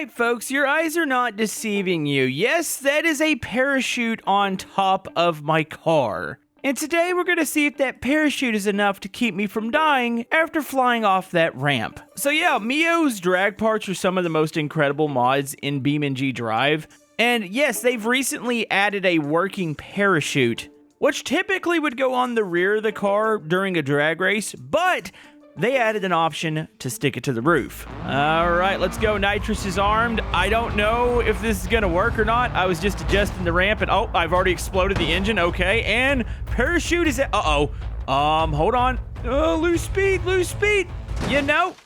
right, folks, your eyes are not deceiving you. Yes, that is a parachute on top of my car. And today we're going to see if that parachute is enough to keep me from dying after flying off that ramp. So yeah, Meo's drag parts are some of the most incredible mods in BeamNG Drive. And yes, they've recently added a working parachute, which typically would go on the rear of the car during a drag race, but they added an option to stick it to the roof. All right, let's go. Nitrous is armed. I don't know if this is gonna work or not. I was just adjusting the ramp and oh, I've already exploded the engine. Okay, and parachute is at, hold on. Oh, lose speed. You know,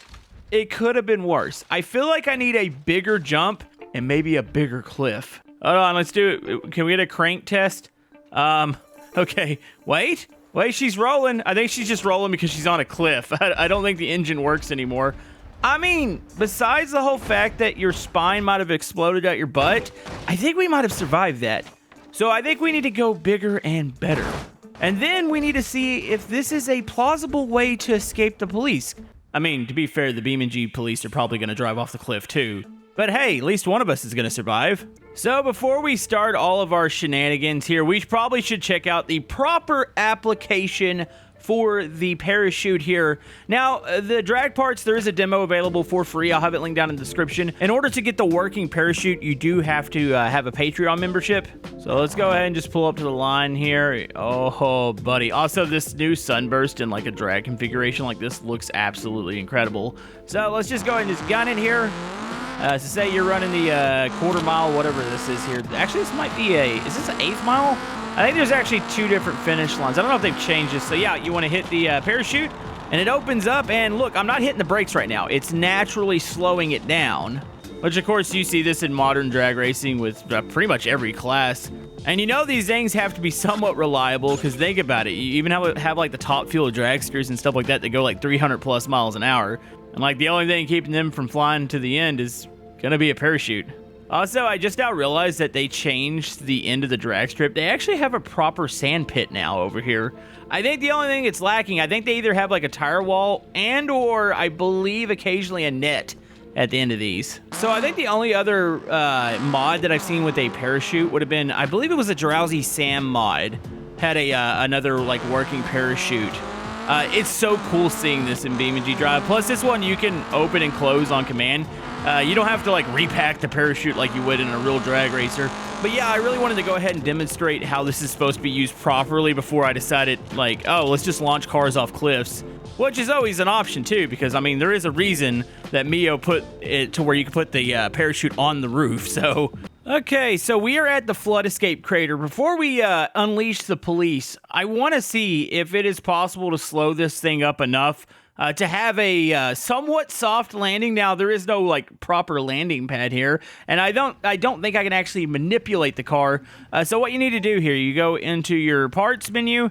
it could have been worse. I feel like I need a bigger jump and maybe a bigger cliff. Hold on, let's do it. Can we get a crank test? Okay, wait, she's rolling. I think she's just rolling because she's on a cliff. I don't think the engine works anymore. I mean, besides the whole fact that your spine might have exploded out your butt, I think we might have survived that. So I think we need to go bigger and better. And then we need to see if this is a plausible way to escape the police. I mean, to be fair, the BeamNG police are probably going to drive off the cliff too. But hey, at least one of us is going to survive. So before we start all of our shenanigans here, we probably should check out the proper application for the parachute here. Now, the drag parts, there is a demo available for free. I'll have it linked down in the description. In order to get the working parachute, you do have to have a Patreon membership. So let's go ahead and just pull up to the line here. Oh, buddy. Also, this new sunburst in like a drag configuration like this looks absolutely incredible. So let's just go ahead and just gun it here. So say you're running the quarter mile, whatever this is here. Actually, this might be is this an 8th mile? I think there's actually 2 different finish lines. I don't know if they've changed this. So yeah, you want to hit the parachute and it opens up and look, I'm not hitting the brakes right now. It's naturally slowing it down, which of course you see this in modern drag racing with pretty much every class. And you know these things have to be somewhat reliable because think about it. You even have like the top fuel dragsters and stuff like that go like 300 plus miles an hour. And like the only thing keeping them from flying to the end is gonna be a parachute. Also, I just now realized that they changed the end of the drag strip. They actually have a proper sand pit now over here. I think the only thing it's lacking, I think they either have like a tire wall and or I believe occasionally a net at the end of these. So I think the only other mod that I've seen with a parachute would have been, I believe it was a Drowsy Sam mod, had another like working parachute. It's so cool seeing this in BeamNG Drive. Plus, this one you can open and close on command. You don't have to like repack the parachute like you would in a real drag racer. But yeah, I really wanted to go ahead and demonstrate how this is supposed to be used properly before I decided like, oh, let's just launch cars off cliffs. Which is always an option too, because I mean, there is a reason that Meo put it to where you can put the parachute on the roof, so. Okay, so we are at the flood escape crater. Before we unleash the police, I want to see if it is possible to slow this thing up enough to have a somewhat soft landing. Now, there is no like proper landing pad here, and I don't think I can actually manipulate the car. So what you need to do here, you go into your parts menu,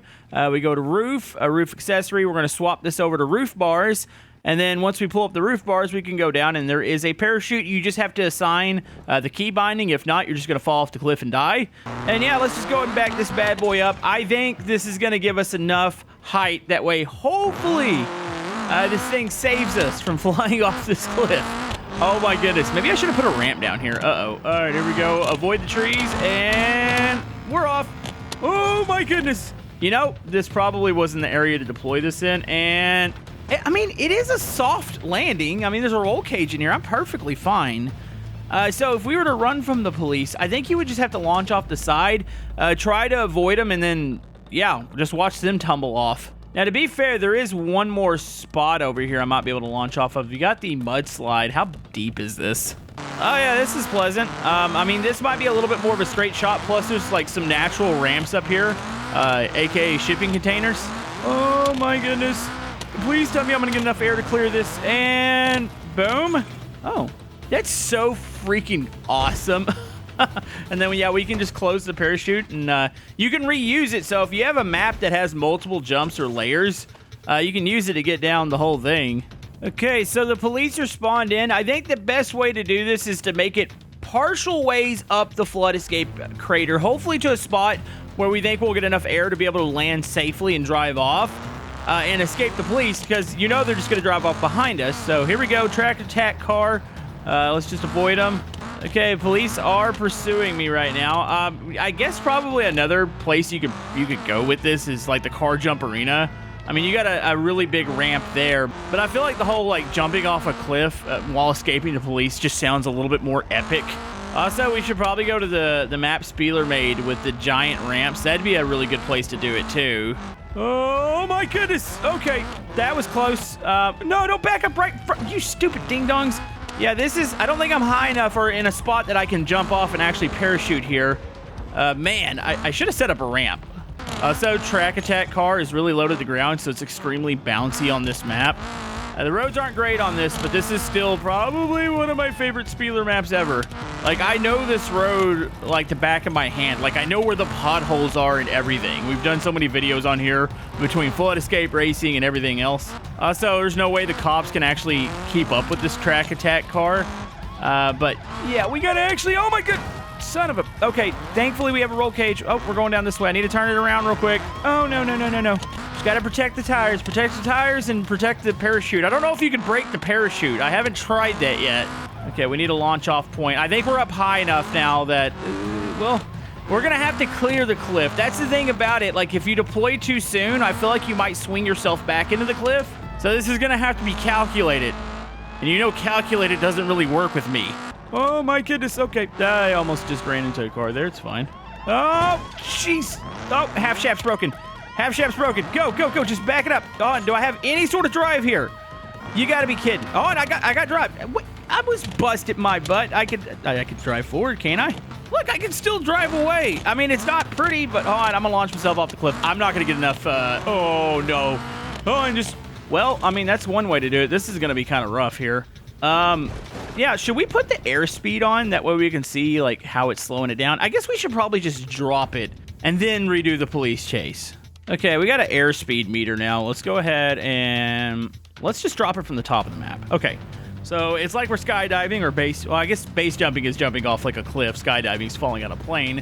we go to roof, a roof accessory. We're going to swap this over to roof bars. And then once we pull up the roof bars, we can go down and there is a parachute. You just have to assign the key binding. If not, you're just going to fall off the cliff and die. And yeah, let's just go and back this bad boy up. I think this is going to give us enough height. That way, hopefully, this thing saves us from flying off this cliff. Oh my goodness. Maybe I should have put a ramp down here. Uh-oh. All right, here we go. Avoid the trees and we're off. Oh my goodness. You know, this probably wasn't the area to deploy this in. And I mean, it is a soft landing. I mean, there's a roll cage in here. I'm perfectly fine. So if we were to run from the police, I think you would just have to launch off the side, try to avoid them, and then, yeah, just watch them tumble off. Now, to be fair, there is one more spot over here I might be able to launch off of. You got the mudslide. How deep is this? Oh, yeah, this is pleasant. I mean, this might be a little bit more of a straight shot. Plus, there's, like, some natural ramps up here, a.k.a. shipping containers. Oh, my goodness. Please tell me I'm going to get enough air to clear this. And boom. Oh, that's so freaking awesome. And then, yeah, we can just close the parachute and you can reuse it. So if you have a map that has multiple jumps or layers, you can use it to get down the whole thing. Okay, so the police are spawned in. I think the best way to do this is to make it partial ways up the flood escape crater, hopefully to a spot where we think we'll get enough air to be able to land safely and drive off. And escape the police, because you know they're just going to drive off behind us. So here we go, track attack car. Let's just avoid them. Okay, police are pursuing me right now. I guess probably another place you could go with this is like the car jump arena. I mean, you got a really big ramp there, but I feel like the whole like jumping off a cliff while escaping the police just sounds a little bit more epic. Also, we should probably go to the map Spieler made with the giant ramps. That'd be a really good place to do it too. Oh my goodness. Okay, that was close. No, don't back up right in front. You stupid ding-dongs. Yeah, I don't think I'm high enough or in a spot that I can jump off and actually parachute here. Man, I should have set up a ramp. So track attack car is really low to the ground, so it's extremely bouncy on this map. The roads aren't great on this, but this is still probably one of my favorite Spieler maps ever. Like, I know this road like the back of my hand. Like, I know where the potholes are and everything. We've done so many videos on here between flood escape racing and everything else. So there's no way the cops can actually keep up with this track attack car. But yeah, we gotta actually, oh my god, son of a, okay, thankfully we have a roll cage. Oh, we're going down this way. I need to turn it around real quick. Oh, no. Just gotta protect the tires and protect the parachute. I don't know if you can break the parachute. I haven't tried that yet. Okay, we need a launch off point. I think we're up high enough now that, well, we're gonna have to clear the cliff. That's the thing about it. Like, if you deploy too soon, I feel like you might swing yourself back into the cliff. So this is gonna have to be calculated. And you know calculated doesn't really work with me. Oh my goodness, okay. I almost just ran into a car there, it's fine. Oh, jeez. Oh, half shaft's broken. Half shaft's broken. Go, just back it up. Oh, do I have any sort of drive here? You gotta be kidding. Oh, and I got drive. Wait, I was busted my butt. I could drive forward, can't I? Look, I can still drive away. I mean, it's not pretty, but hold on, I'm gonna launch myself off the cliff. I'm not gonna get enough, oh no. Oh, and just, well, I mean, that's one way to do it. This is gonna be kind of rough here. Yeah, should we put the airspeed on? That way we can see, like, how it's slowing it down. I guess we should probably just drop it and then redo the police chase. Okay, we got an airspeed meter now. Let's go ahead and let's just drop it from the top of the map. Okay, so it's like we're skydiving or base. Well, I guess base jumping is jumping off like a cliff. Skydiving is falling on a plane.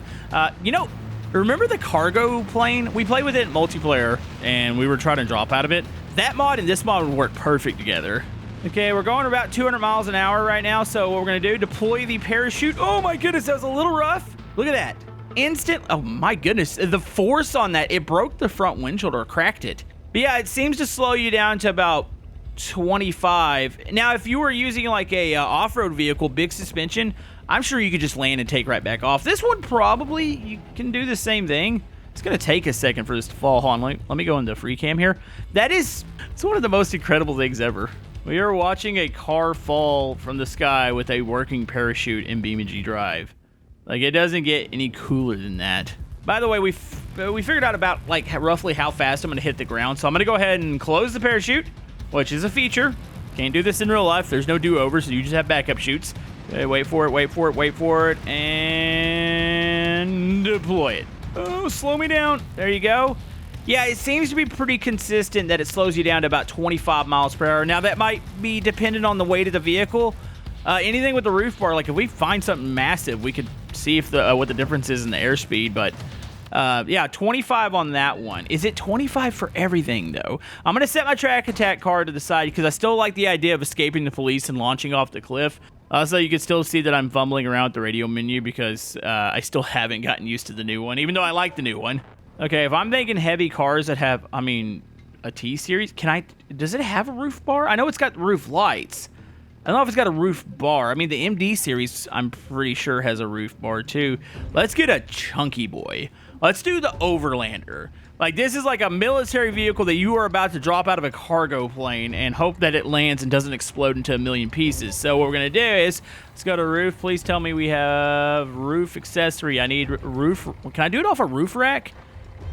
You know, remember the cargo plane? We played with it in multiplayer and we were trying to drop out of it. That mod and this mod would work perfect together. Okay, we're going about 200 miles an hour right now, so what we're going to do, deploy the parachute. Oh my goodness, that was a little rough. Look at that. Instant, oh my goodness, the force on that, it broke the front windshield or cracked it. But yeah, it seems to slow you down to about 25. Now, if you were using like a off-road vehicle, big suspension, I'm sure you could just land and take right back off. This one probably, you can do the same thing. It's going to take a second for this to fall. Hold on, let me go into free cam here. It's one of the most incredible things ever. We are watching a car fall from the sky with a working parachute in BeamNG Drive. Like, it doesn't get any cooler than that. By the way, we figured out about, like, roughly how fast I'm going to hit the ground. So I'm going to go ahead and close the parachute, which is a feature. Can't do this in real life. There's no do-over, so you just have backup chutes. Okay, wait for it, and deploy it. Oh, slow me down. There you go. Yeah, it seems to be pretty consistent that it slows you down to about 25 miles per hour. Now, that might be dependent on the weight of the vehicle. Anything with the roof bar, like if we find something massive, we could see if what the difference is in the airspeed. But yeah, 25 on that one. Is it 25 for everything, though? I'm going to set my track attack car to the side because I still like the idea of escaping the police and launching off the cliff. So you can still see that I'm fumbling around with the radio menu because I still haven't gotten used to the new one, even though I like the new one. Okay, if I'm thinking heavy cars that have, I mean, a T-Series, does it have a roof bar? I know it's got roof lights. I don't know if it's got a roof bar. I mean, the MD series, I'm pretty sure, has a roof bar, too. Let's get a chunky boy. Let's do the Overlander. Like, this is like a military vehicle that you are about to drop out of a cargo plane and hope that it lands and doesn't explode into a million pieces. So what we're going to do is, let's go to roof. Please tell me we have roof accessory. I need roof. Can I do it off a roof rack?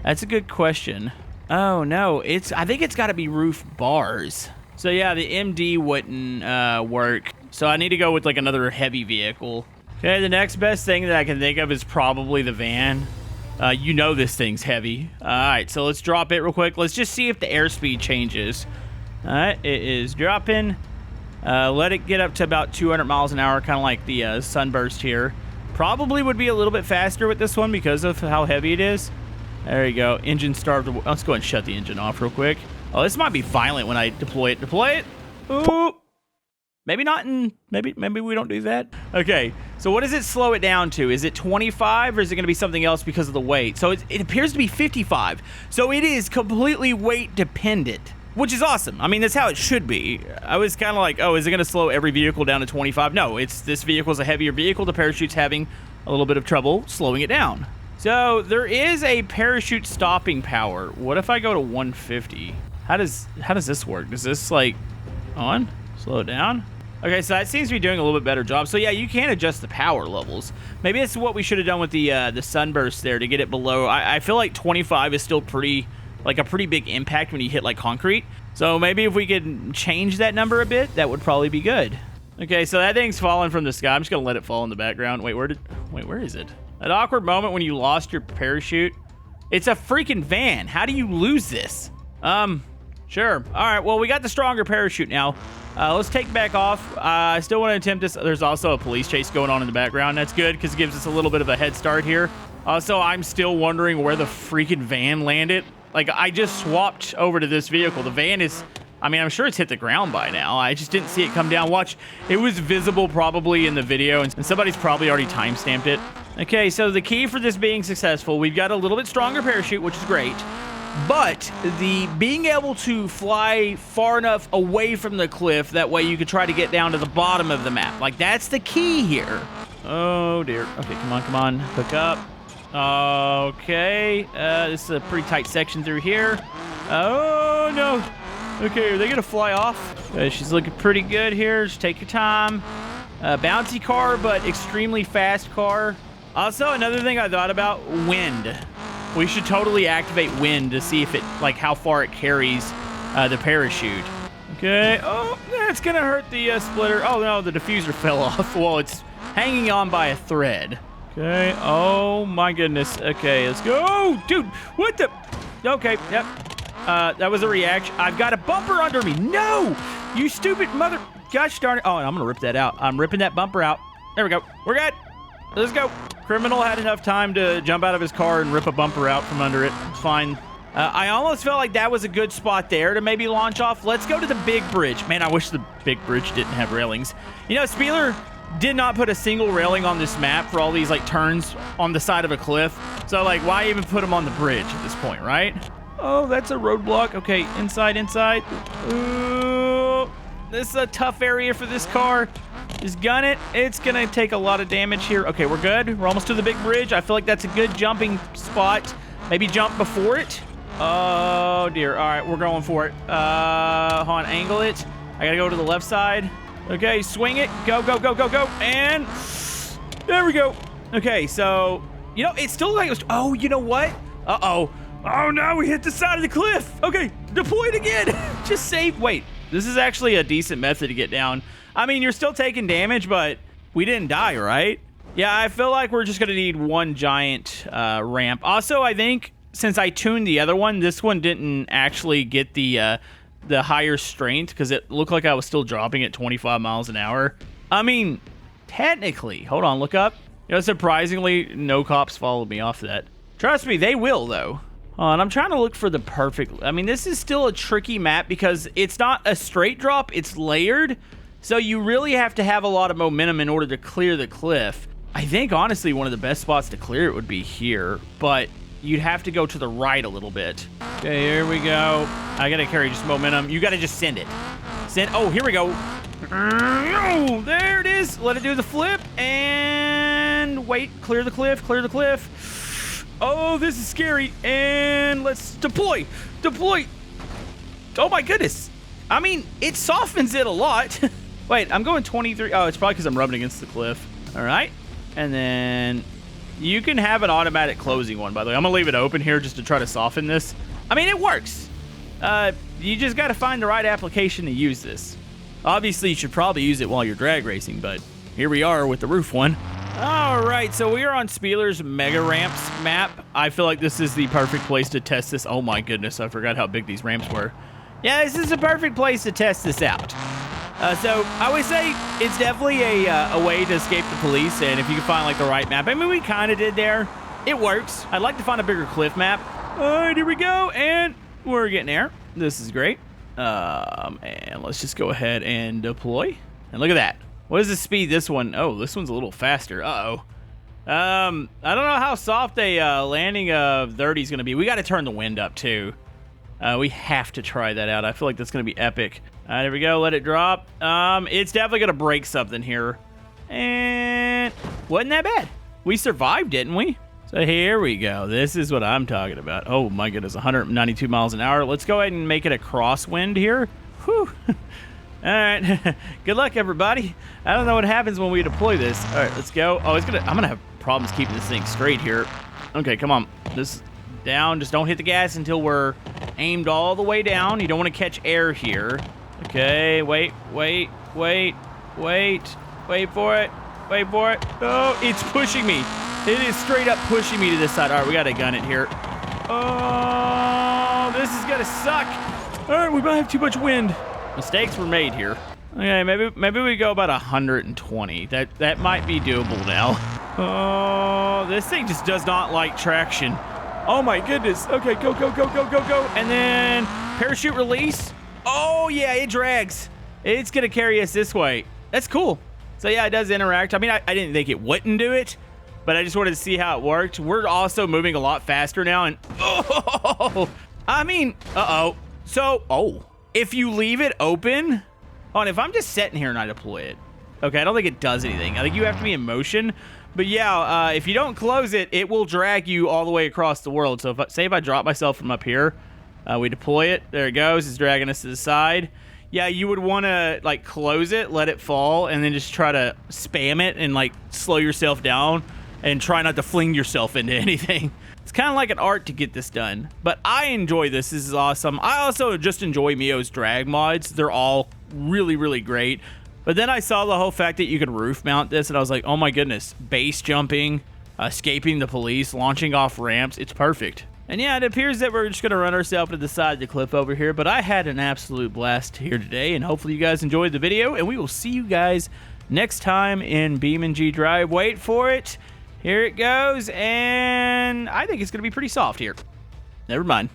That's a good question. Oh, no. I think it's got to be roof bars. So, yeah, the MD wouldn't work. So I need to go with, like, another heavy vehicle. Okay, the next best thing that I can think of is probably the van. You know this thing's heavy. All right, so let's drop it real quick. Let's just see if the airspeed changes. All right, it is dropping. Let it get up to about 200 miles an hour, kind of like the Sunburst here. Probably would be a little bit faster with this one because of how heavy it is. There you go. Engine starved. Let's go ahead and shut the engine off real quick. Oh, this might be violent when I deploy it. Deploy it. Ooh. Maybe not in, maybe we don't do that. Okay, so what does it slow it down to? Is it 25 or is it gonna be something else because of the weight? So it appears to be 55. So it is completely weight dependent, which is awesome. I mean, that's how it should be. I was kind of like, oh, is it gonna slow every vehicle down to 25? No, this vehicle's a heavier vehicle. The parachute's having a little bit of trouble slowing it down. So there is a parachute stopping power. What if I go to 150? How does this work? Does this like on? Slow it down? Okay, so that seems to be doing a little bit better job. So yeah, you can adjust the power levels. Maybe that's what we should have done with the sunburst there to get it below. I feel like 25 is still pretty, like a pretty big impact when you hit like concrete. So maybe if we could change that number a bit, that would probably be good. Okay, so that thing's falling from the sky. I'm just gonna let it fall in the background. Wait, where is it? That awkward moment when you lost your parachute. It's a freaking van. How do you lose this? Sure. All right, well, we got the stronger parachute now. Let's take back off. I still want to attempt this. There's also a police chase going on in the background. That's good because it gives us a little bit of a head start here. Also, I'm still wondering where the freaking van landed. Like, I just swapped over to this vehicle. The van is, I mean, I'm sure it's hit the ground by now. I just didn't see it come down. Watch, it was visible probably in the video, and somebody's probably already timestamped it. Okay, so the key for this being successful, we've got a little bit stronger parachute, which is great. But the being able to fly far enough away from the cliff, that way you could try to get down to the bottom of the map. Like, that's the key here. Oh, dear. Okay, come on. Hook up. Okay. This is a pretty tight section through here. Oh, no. Okay, are they going to fly off? She's looking pretty good here. Just take your time. Bouncy car, but extremely fast car. Also, another thing I thought about, wind. We should totally activate wind to see if it, like, how far it carries the parachute. Okay. Oh, that's gonna hurt the splitter. Oh no, the diffuser fell off. Well, it's hanging on by a thread. Okay. Oh my goodness. Okay, let's go. Dude, what the? Okay. Yep. That was a reaction. I've got a bumper under me. No, you stupid mother. Gosh darn it. Oh, I'm gonna rip that out. I'm ripping that bumper out. There we go. We're good. Let's go. Criminal had enough time to jump out of his car and rip a bumper out from under it. It's fine. I almost felt like that was a good spot there to maybe launch off. Let's go to the big bridge. Man, I wish the big bridge didn't have railings. You know, Spieler did not put a single railing on this map for all these, like, turns on the side of a cliff. So, like, why even put them on the bridge at this point, right? Oh, that's a roadblock. Okay, inside. Ooh, this is a tough area for this car. Just gun it. It's gonna take a lot of damage here. Okay, we're good. We're almost to the big bridge. I feel like that's a good jumping spot. Maybe jump before it. Oh dear. All right, we're going for it. Hold on, angle it. I gotta go to the left side. Okay, swing it. Go. And there we go. Okay, so, you know, it's still like it was, oh, you know what? Uh-oh. Oh no, we hit the side of the cliff. Okay, deploy it again. Just save. Wait, this is actually a decent method to get down. I mean, you're still taking damage, but we didn't die, right? Yeah, I feel like we're just going to need one giant ramp. Also, I think since I tuned the other one, this one didn't actually get the higher strength because it looked like I was still dropping at 25 miles an hour. I mean, technically. Hold on, look up. You know, surprisingly, no cops followed me off that. Trust me, they will, though. And I'm trying to look for the perfect... I mean, this is still a tricky map because it's not a straight drop, it's layered. So you really have to have a lot of momentum in order to clear the cliff. I think, honestly, one of the best spots to clear it would be here, but you'd have to go to the right a little bit. Okay, here we go. I gotta carry just momentum. You gotta just send it. Oh, here we go. Oh, there it is. Let it do the flip, and wait, clear the cliff. Oh, this is scary, and let's deploy. Oh my goodness. I mean, it softens it a lot. Wait, I'm going 23. Oh, it's probably because I'm rubbing against the cliff. All right. And then you can have an automatic closing one, by the way. I'm going to leave it open here just to try to soften this. I mean, it works. You just got to find the right application to use this. Obviously, you should probably use it while you're drag racing, but here we are with the roof one. All right, so we are on Spieler's Mega Ramps map. I feel like this is the perfect place to test this. Oh, my goodness. I forgot how big these ramps were. Yeah, this is a perfect place to test this out. So I would say it's definitely a way to escape the police, and if you can find like the right map. I mean, we kind of did there. It works. I'd like to find a bigger cliff map. All right, here we go, and we're getting there. This is great. And let's just go ahead and deploy. And look at that. What is the speed this one? Oh, this one's a little faster. Uh-oh. I don't know how soft a landing of 30 is going to be. We got to turn the wind up, too. We have to try that out. I feel like that's going to be epic. All right, there we go. Let it drop. It's definitely going to break something here. And wasn't that bad. We survived, didn't we? So here we go. This is what I'm talking about. Oh, my goodness. 192 miles an hour. Let's go ahead and make it a crosswind here. Whew. All right. Good luck, everybody. I don't know what happens when we deploy this. All right, let's go. Oh, I'm going to have problems keeping this thing straight here. Okay, come on. This down. Just don't hit the gas until we're aimed all the way down. You don't want to catch air here. Okay, wait for it. Wait for it. Oh, it's pushing me. It is straight up pushing me to this side. All right, we got to gun it here. Oh, this is going to suck. All right, we might have too much wind. Mistakes were made here. Okay, maybe we go about 120. That might be doable now. Oh, this thing just does not like traction. Oh my goodness. Okay, go. And then parachute release. Oh yeah, it drags. It's gonna carry us this way. That's cool. So yeah, it does interact. I mean, I didn't think it wouldn't do it, but I just wanted to see how it worked. We're also moving a lot faster now, and So, if you leave it open, if I'm just sitting here and I deploy it, okay, I don't think it does anything. I think you have to be in motion. But yeah, if you don't close it, it will drag you all the way across the world. So if I drop myself from up here, we deploy it. There it goes. It's dragging us to the side. Yeah, you would want to like close it, let it fall, and then just try to spam it and like slow yourself down and try not to fling yourself into anything. It's kind of like an art to get this done. But I enjoy this. This is awesome. I also just enjoy Meo's drag mods. They're all really, really great. But then I saw the whole fact that you could roof mount this, and I was like, oh my goodness, base jumping, escaping the police, launching off ramps, it's perfect. And yeah, it appears that we're just going to run ourselves to the side of the cliff over here, but I had an absolute blast here today, and hopefully you guys enjoyed the video, and we will see you guys next time in BeamNG Drive. Wait for it. Here it goes, and I think it's going to be pretty soft here. Never mind.